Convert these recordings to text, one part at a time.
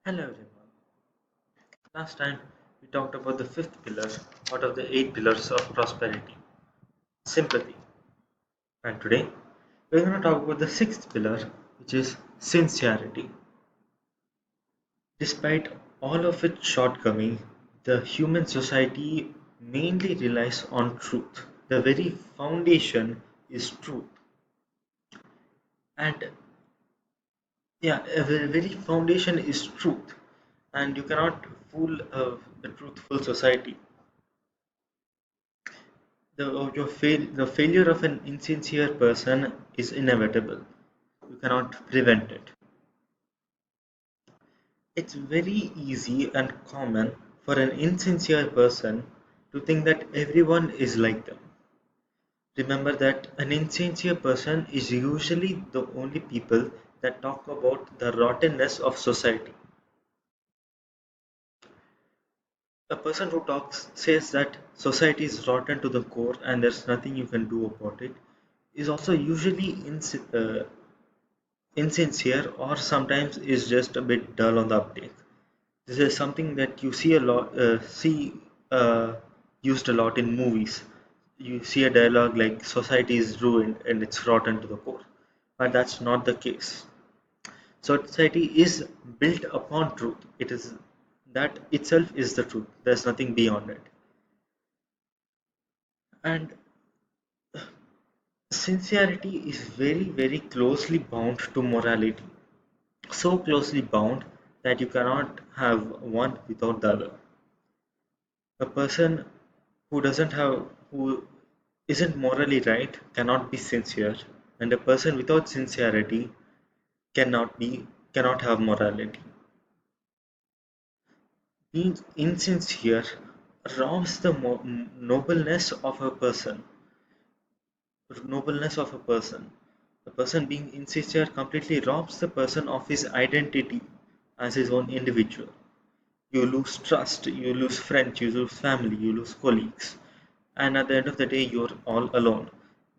Hello everyone. Last time we talked about the fifth pillar out of the eight pillars of prosperity, sympathy. And today we're going to talk about the sixth pillar, which is sincerity. Despite all of its shortcomings, the human society mainly relies on truth. The very foundation is truth. And yeah, the very foundation is truth. And you cannot fool a truthful society. The failure of an insincere person is inevitable. You cannot prevent it. It's very easy and common for an insincere person to think that everyone is like them. Remember that an insincere person is usually the only people that talk about the rottenness of society. A person who talks says that society is rotten to the core and there's nothing you can do about it is also usually insincere or sometimes is just a bit dull on the uptake. This is something that you see a lot, used a lot in movies. You see a dialogue like society is ruined and it's rotten to the core, but that's not the case. Society is built upon truth. It is that itself is the truth. There's nothing beyond it. And sincerity is very, very closely bound to morality. So closely bound that you cannot have one without the other. A person who isn't morally right cannot be sincere, and a person without sincerity cannot have morality. Being insincere robs the nobleness of a person. A person being insincere completely robs the person of his identity as his own individual. You lose trust, you lose friends, you lose family, you lose colleagues, and at the end of the day, you're all alone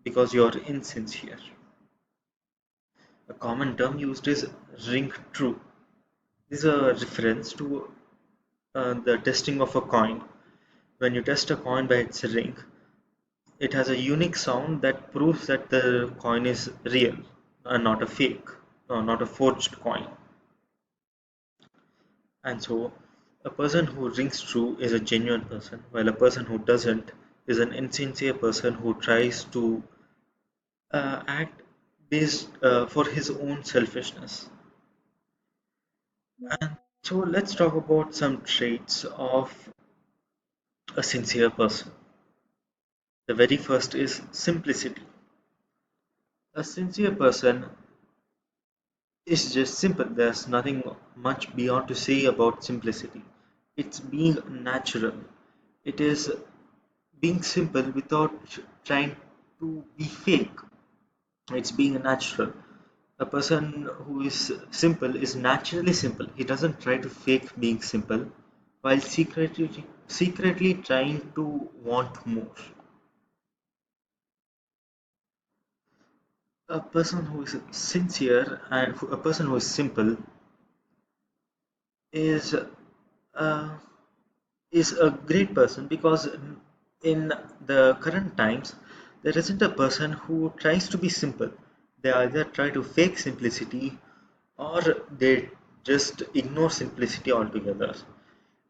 because you're insincere. A common term used is ring true. This is a reference to the testing of a coin. When you test a coin by its ring, it has a unique sound that proves that the coin is real and not a fake, or not a forged coin. And so, a person who rings true is a genuine person, while a person who doesn't is an insincere person who tries to act based for his own selfishness. And so, let's talk about some traits of a sincere person. The very first is simplicity. A sincere person is just simple. There's nothing much beyond to say about simplicity. It's being natural. It is being simple without trying to be fake. It's being natural. A person who is simple is naturally simple. He doesn't try to fake being simple while secretly trying to want more. A person who is sincere and a person who is simple is uh, is a great person because in the current times there isn't a person who tries to be simple. They either try to fake simplicity or they just ignore simplicity altogether.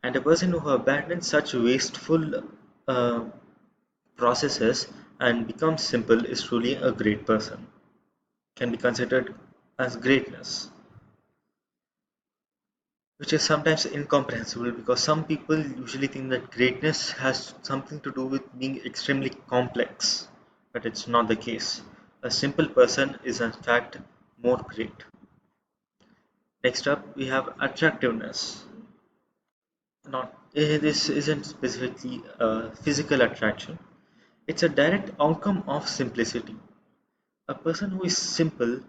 And a person who abandons such wasteful uh, processes and becomes simple is truly a great person, can be considered as greatness, which is sometimes incomprehensible because some people usually think that greatness has something to do with being extremely complex, but it's not the case. A simple person is in fact more great. Next up, we have attractiveness. Not this isn't specifically a physical attraction. It's a direct outcome of simplicity. A person who is simple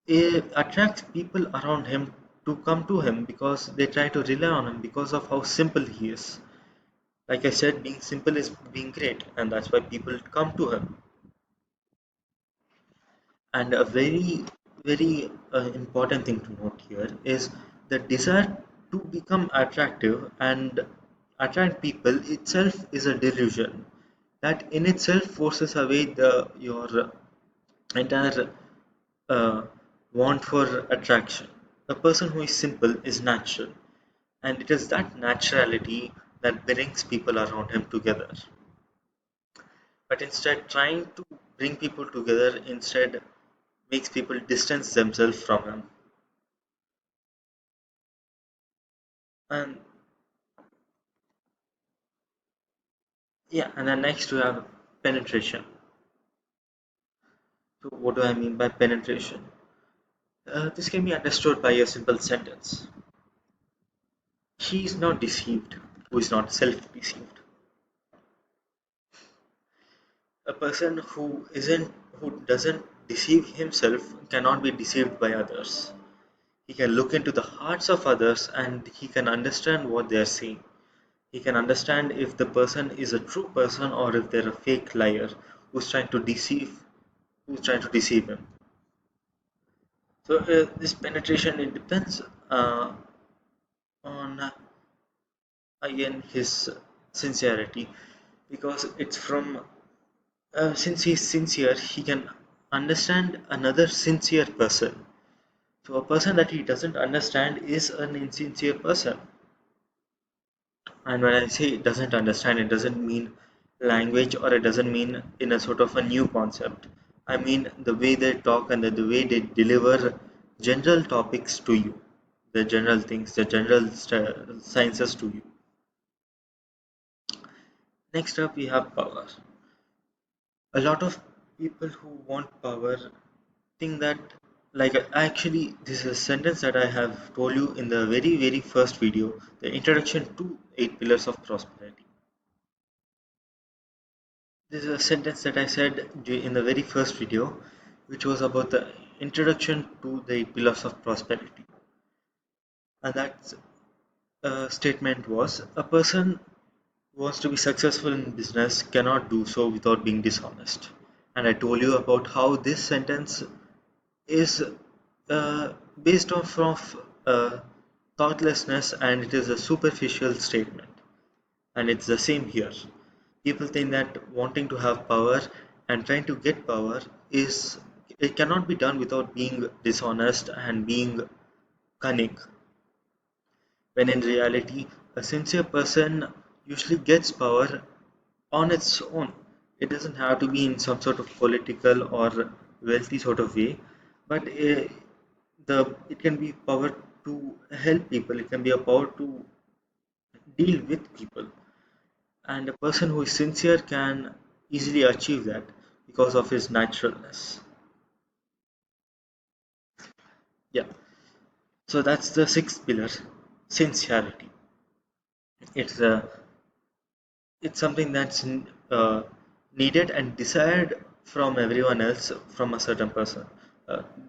attracts people around him to come to him because they try to rely on him because of how simple he is. Like I said, being simple is being great, and that's why people come to him. And a very, very important thing to note here is the desire to become attractive and attract people itself is a delusion that in itself forces away your entire uh, want for attraction. A person who is simple is natural, and it is that naturality that brings people around him together. But instead, trying to bring people together instead makes people distance themselves from him. And yeah, and then next we have penetration. So, what do I mean by penetration? This can be understood by a simple sentence. He is not deceived who is not self deceived. A person who doesn't deceive himself cannot be deceived by others. He can look into the hearts of others and he can understand what they are saying. He can understand if the person is a true person or if they're a fake liar who's trying to deceive him. So this penetration, it depends on again his sincerity, because it's from since he's sincere, he can understand another sincere person. So a person that he doesn't understand is an insincere person. And when I say it doesn't understand, it doesn't mean language or it doesn't mean in a sort of a new concept. I mean the way they talk and the way they deliver general topics to you, the general things, the general sciences to you. Next up, we have power. A lot of people who want power think that, like, actually, this is a sentence that I have told you in the very, very first video, the introduction to 8 pillars of prosperity. This is a sentence that I said in the very first video, which was about the introduction to the 8 pillars of prosperity. And that statement was, a person who wants to be successful in business cannot do so without being dishonest. And I told you about how this sentence is uh, based off of thoughtlessness, and it is a superficial statement. And it's the same here. People think that wanting to have power and trying to get power is, it cannot be done without being dishonest and being cunning, when in reality a sincere person usually gets power on its own. It doesn't have to be in some sort of political or wealthy sort of way, but the it can be power to help people. It can be a power to deal with people, and a person who is sincere can easily achieve that because of his naturalness. Yeah, so that's the sixth pillar, sincerity. It's a it's something that's needed and desired from everyone else, from a certain person.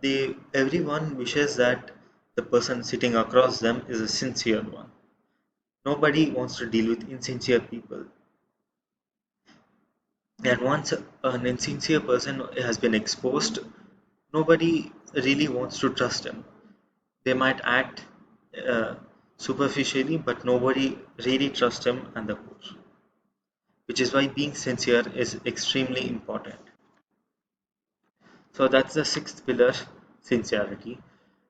They Everyone wishes that the person sitting across them is a sincere one. Nobody wants to deal with insincere people. And once an insincere person has been exposed, nobody really wants to trust him. They might act uh, superficially, but nobody really trusts him and the core. Which is why being sincere is extremely important. So that's the sixth pillar, sincerity.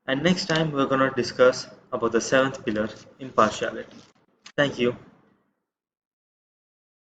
And next time we're going to discuss about the seventh pillar, impartiality. Thank you.